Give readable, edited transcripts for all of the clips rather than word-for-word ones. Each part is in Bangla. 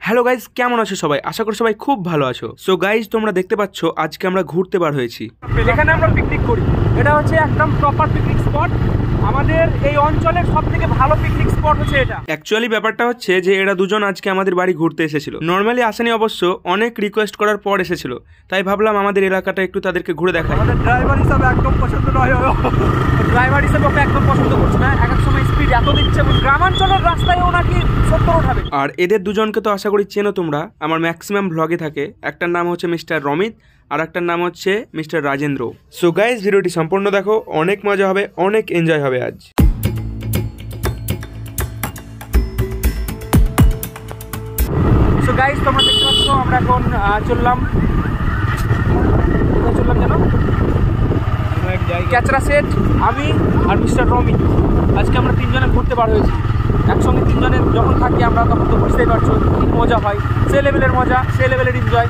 হ্যালো গাইজ, কেমন আছো সবাই? আশা করি সবাই খুব ভালো আছো। সো গাইজ, তোমরা দেখতে পাচ্ছ আজকে আমরা ঘুরতে বার হয়েছি। এখানে আমরা পিকনিক করি। এটা হচ্ছে একদম প্রপার পিকনিক স্পট। আমাদের এই অঞ্চলের সবথেকে ভালো পিকনিক স্পট হচ্ছে এটা। অ্যাকচুয়ালি ব্যাপারটা হচ্ছে যে এরা দুজন আজকে আমাদের বাড়ি ঘুরতে এসেছিল। নর্মালি আসেনি, অবশ্য অনেক রিকোয়েস্ট করার পর এসেছিল। তাই ভাবলাম আমাদের এলাকাটা একটু তাদেরকে ঘুরে দেখাই। আমাদের ড্রাইভার হিসাবে একদম পছন্দ নয়, ড্রাইভার হিসেবে ওকে একদম পছন্দ করছে না। এক এক সময় স্পিড এত দিচ্ছে, গ্রামাঞ্চলের রাস্তায় ও নাকি 70 ওঠাবে। আর এদের দুজনকে তো আশা করি চেনো তোমরা, আমার ম্যাক্সিমাম ভ্লগে থাকে। একটার নাম হচ্ছে মিস্টার রমিত আর একটার নাম হচ্ছে মিস্টার রাজেন্দ্র। সো গাইজ, ভিডিওটি সম্পূর্ণ দেখো, অনেক মজা হবে, অনেক এনজয় হবে আজ। সো গাইজ, তোমরা দেখতে পাচ্ছ আমরা এখন চললাম যেন ক্যাচরা সেট, আমি আর মিস্টার রমিত। আজকে আমরা তিনজনে ঘুরতে বার হয়েছি। একসঙ্গে তিনজনের যখন থাকি আমরা, তখন তো বুঝতেই পারছো কি মজা হয়। সে লেভেলের মজা, সে লেভেলের এনজয়।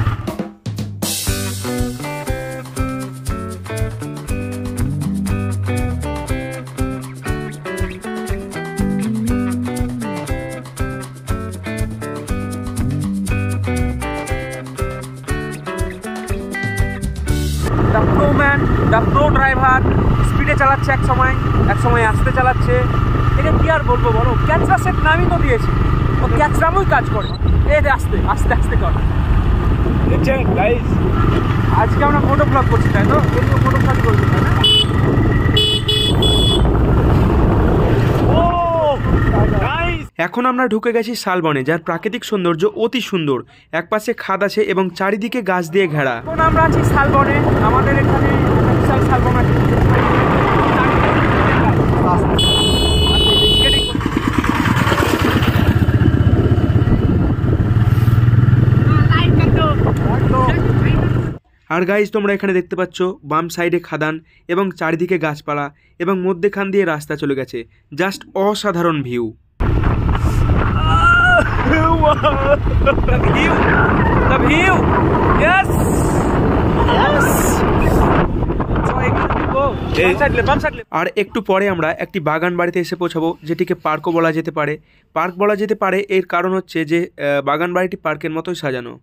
দ্য প্রো ড্রাইভার স্পিডে চালাচ্ছে, এক সময় আস্তে চালাচ্ছে। এটা কি আর বলবো বলো, ক্যাচরা সেট নামই তো দিয়েছি, ও ক্যাচরামই কাজ করে। আস্তে আস্তে আস্তে কর। আজকে আমরা ফটো ব্লগ করছি, তাই তো? ফটো ব্লগ করছি, তাই না? এখন আমরা ঢুকে গেছি শালবনে, যার প্রাকৃতিক সৌন্দর্য অতি সুন্দর। একপাশে খাদ আছে এবং চারিদিকে গাছ দিয়ে ঘেরা। এখন আমরা আছি শালবনে। আমাদের এখানে বিশাল শালবন আছে। আর গাইজ, তোমরা এখানে দেখতে পাচ্ছ বাম সাইডে খাদান এবং চারিদিকে গাছপালা এবং মধ্যেখান দিয়ে রাস্তা চলে গেছে। জাস্ট অসাধারণ ভিউ। আর একটু পরে আমরা একটি বাগান বাড়িতে এসে পৌঁছাবো, যেটিকে পার্কও বলা যেতে পারে। পার্ক বলা যেতে পারে এর কারণ হচ্ছে যে বাগান বাড়িটি পার্কের মতোই সাজানো।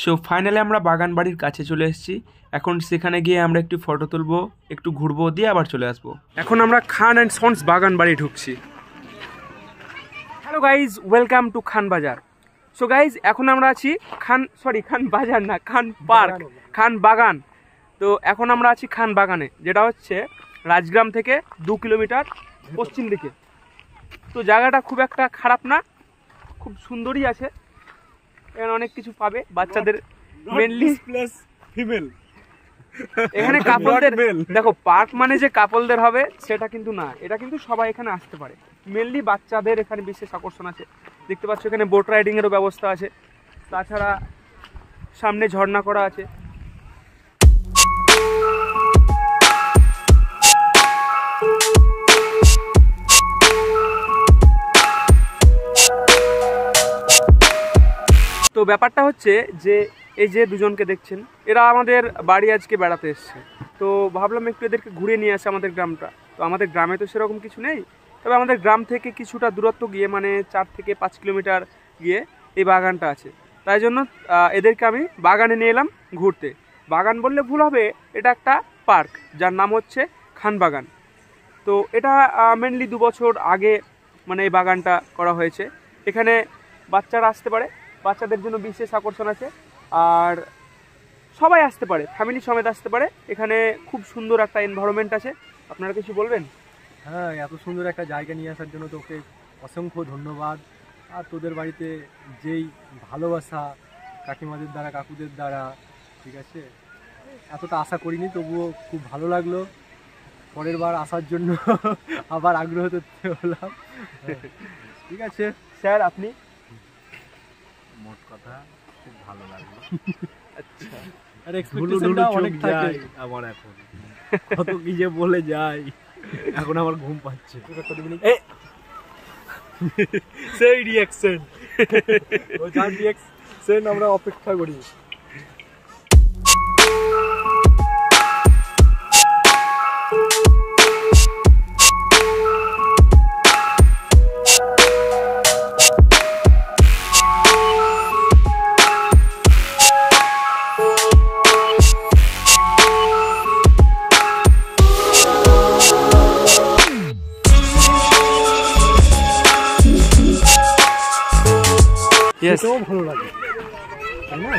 সো ফাইনালি আমরা বাগান বাড়ির কাছে চলে এসেছি। এখন সেখানে গিয়ে আমরা একটু ফটো তুলবো, একটু ঘুরবো, দিয়ে আবার চলে আসবো। এখন আমরা খান অ্যান্ড সন্স বাগান বাড়ি ঢুকছি। হ্যালো গাইজ, ওয়েলকাম টু খান বাজার। সো গাইজ, এখন আমরা আছি খান বাজার না, খান পার্ক, খান বাগান। তো এখন আমরা আছি খান বাগানে, যেটা হচ্ছে রাজগ্রাম থেকে 2 কিলোমিটার পশ্চিম দিকে। তো জায়গাটা খুব একটা খারাপ না, খুব সুন্দরই আছে। এখানে অনেক কিছু পাবে বাচ্চাদের, মেনলি ফিমেল। এখানে কাপলদের, দেখো পার্ক মানে যে কাপলদের হবে সেটা কিন্তু না, এটা কিন্তু সবাই এখানে আসতে পারে। মেনলি বাচ্চাদের এখানে বিশেষ আকর্ষণ আছে। দেখতে পাচ্ছ এখানে বোট রাইডিং এরও ব্যবস্থা আছে। তাছাড়া সামনে ঝর্ণা করা আছে। তো ব্যাপারটা হচ্ছে যে এই যে দুজনকে দেখছেন, এরা আমাদের বাড়ি আজকে বেড়াতে এসছে। তো ভাবলাম একটু এদেরকে ঘুরে নিয়ে আসে আমাদের গ্রামটা। তো আমাদের গ্রামে তো সেরকম কিছু নেই, তবে আমাদের গ্রাম থেকে কিছুটা দূরত্ব গিয়ে, মানে 4 থেকে 5 কিলোমিটার গিয়ে এই বাগানটা আছে। তাই জন্য এদেরকে আমি বাগানে নিয়ে এলাম ঘুরতে। বাগান বললে ভুল হবে, এটা একটা পার্ক, যার নাম হচ্ছে খান বাগান। তো এটা মেনলি 2 বছর আগে মানে এই বাগানটা করা হয়েছে। এখানে বাচ্চারা আসতে পারে, বাচ্চাদের জন্য বিশেষ আকর্ষণ আছে। আর সবাই আসতে পারে, ফ্যামিলি সমেত আসতে পারে। এখানে খুব সুন্দর একটা এনভায়রনমেন্ট আছে। আপনারা কিছু বলবেন? হ্যাঁ, এত সুন্দর একটা জায়গা নিয়ে আসার জন্য তোকে অসংখ্য ধন্যবাদ। আর তোদের বাড়িতে যেই ভালোবাসা কাকিমাদের দ্বারা, কাকুদের দ্বারা, ঠিক আছে, এতটা আশা করিনি, তবুও খুব ভালো লাগলো। পরের বার আসার জন্য আবার আগ্রহ করতে হলাম। ঠিক আছে স্যার, আপনি? মোট কথা খুব ভালো লাগলো। আচ্ছা, আর এক্সপেকটেশনটা অনেক থাকে আমার। এখন কত কি যে বলে যাই, এখন আমার ঘুম পাচ্ছে। সেই রিঅ্যাকশন, ওই যার রিঅ্যাকশন আমরা অপেক্ষা করি। Yes. সেটাও ভালো লাগে, তাই না?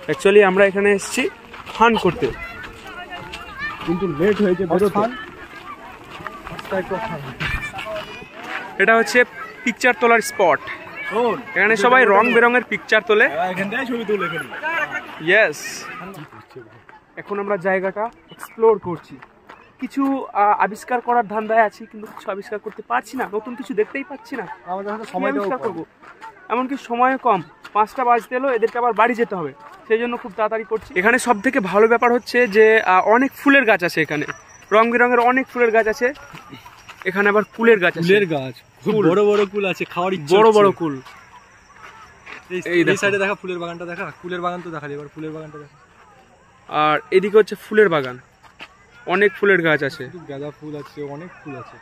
অ্যাকচুয়ালি আমরা এখানে এসেছি ফান করতে, কিন্তু লেট হয়েছে বেরোতে। এটা হচ্ছে পিকচার তোলার স্পট। এখানে সবাই রং বেরঙের পিকচার তোলে। এখানটায় ছবি তুলে এখানে। ইয়েস, এখন আমরা জায়গাটা এক্সপ্লোর করছি। কিছু আবিষ্কার করার ধান্দায় আছি, কিন্তু কিছু আবিষ্কার করতে পারছি না, নতুন কিছু দেখতেই পাচ্ছি না। আমাদের হাতে কি সময়টাও আবিষ্কার কম। করবো? এমনকি সময় কম, 5টা বাজতে এলো, এদেরকে আবার বাড়ি যেতে হবে, সেই জন্য খুব তাড়াতাড়ি করছি। এখানে সব থেকে ভালো ব্যাপার হচ্ছে যে অনেক ফুলের গাছ আছে, এখানে রং বেরঙের অনেক ফুলের গাছ আছে। এখানে আবার কুলের গাছ আছে, কুলের গাছ, খুব কুল। বড় বড় কুল আছে, খাওয়ার ইচ্ছা বড় হচ্ছে। বড় কুল। এই এই দেখো। সাইডে দেখা ফুলের বাগানটা দেখা, কুলের বাগান তো দেখা, এবার ফুলের বাগানটা দেখা। আর এদিকে হচ্ছে ফুলের বাগান, অনেক ফুলের গাছ আছে। শুধু গাঁদা ফুল আছে, অনেক ফুল আছে,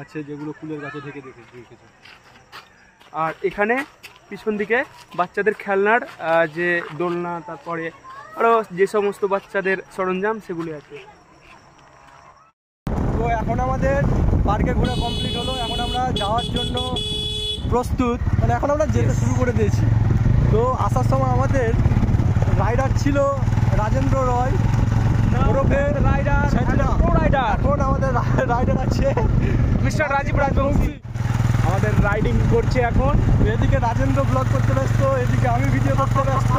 আছে যেগুলো ফুলের গাছে রেখেছে। আর এখানে পিছন দিকে বাচ্চাদের খেলনার যে দোলনা, তারপরে আরও যে সমস্ত বাচ্চাদের সরঞ্জাম সেগুলি আছে। তো এখন আমাদের পার্কে ঘোরা কমপ্লিট হলো, এখন আমরা যাওয়ার জন্য প্রস্তুত, মানে এখন আমরা যেতে শুরু করে দিয়েছি। তো আসার সময় আমাদের রাইডার ছিল রাজেন্দ্র রয়, ওরফে রাইডার। এখন আমাদের রাইডার আছে মিস্টার রাজীব রাজবংশী আমাদের রাইডিং করছে এখন। এদিকে রাজেন্দ্র ব্লগ করতে ব্যস্ত, এদিকে আমি ভিডিও করতে ব্যস্ত।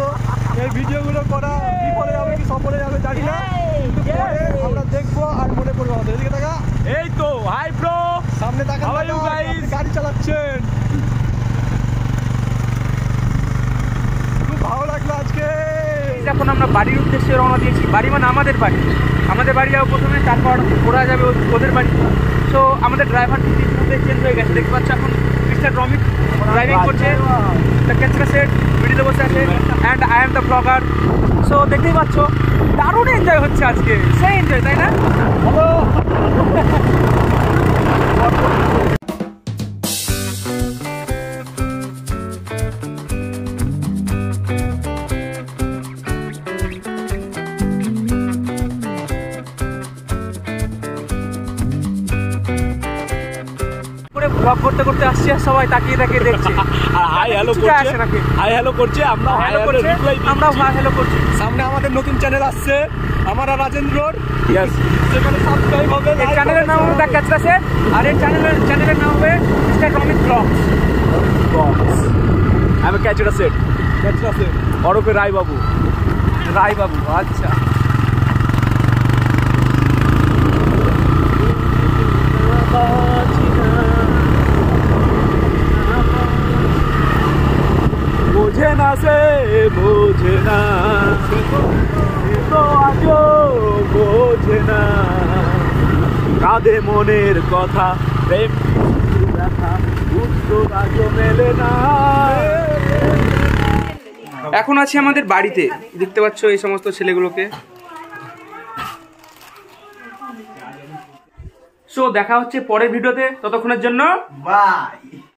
এই ভিডিওগুলো করা বিফলে যাবে কি সফলে যাবে জানি না, কিন্তু পরে আমরা দেখবো আর মনে পড়বে আমাদের। এদিকে দেখা, এই তো হাই ব্রো, সামনে তাকান, How are you তাকান, guys? আপনি গাড়ি চালাচ্ছেন। খুব ভালো লাগলো আজকে। এখন আমরা বাড়ির উদ্দেশ্যে রওনা দিয়েছি। বাড়ি মানে আমাদের বাড়ি, আমাদের বাড়ি যাবো প্রথমে, তারপর ওরা যাবে ওদের বাড়ি। সো আমাদের ড্রাইভার কিন্তু ইতিমধ্যে চেঞ্জ হয়ে গেছে, দেখতে পাচ্ছ। এখন মিস্টার রমিত ড্রাইভিং করছে, দ্য ক্যাচরা সেট ভিডিওতে বসে আছে, and I am the blogger. So দেখতেই পাচ্ছ দারুণ এনজয় হচ্ছে আজকে, সেই এনজয়, তাই না? হ্যালো। ব্লগ করতে করতে আসছি, আর সবাই তাকিয়ে তাকিয়ে দেখছে। হাই হ্যালো কিছুটা আসে নাকি? হাই হ্যালো করছে, আমরা হ্যালো করছে, আমরাও হাই হ্যালো করছি। সামনে আমাদের নতুন চ্যানেল আসছে, আমরা রাজেন্দ্রর, সেখানে সাবস্ক্রাইব হবে। এই চ্যানেলের নাম হবে দ্য ক্যাচরা সেট, আর এই চ্যানেলের নাম হবে মিস্টার রমিত ব্লগস। আমি ক্যাচরা সেট ওরফে রায় বাবু। আচ্ছা। বোঝে না সে, বোঝে না তো আজও বোঝে না, কাঁদে মনের কথা, প্রেম দেখা উত্তর আজও মেলে না। এখন আছি আমাদের বাড়িতে, দেখতে পাচ্ছ এই সমস্ত ছেলেগুলোকে। সো দেখা হচ্ছে পরের ভিডিওতে, ততক্ষণের জন্য বাই।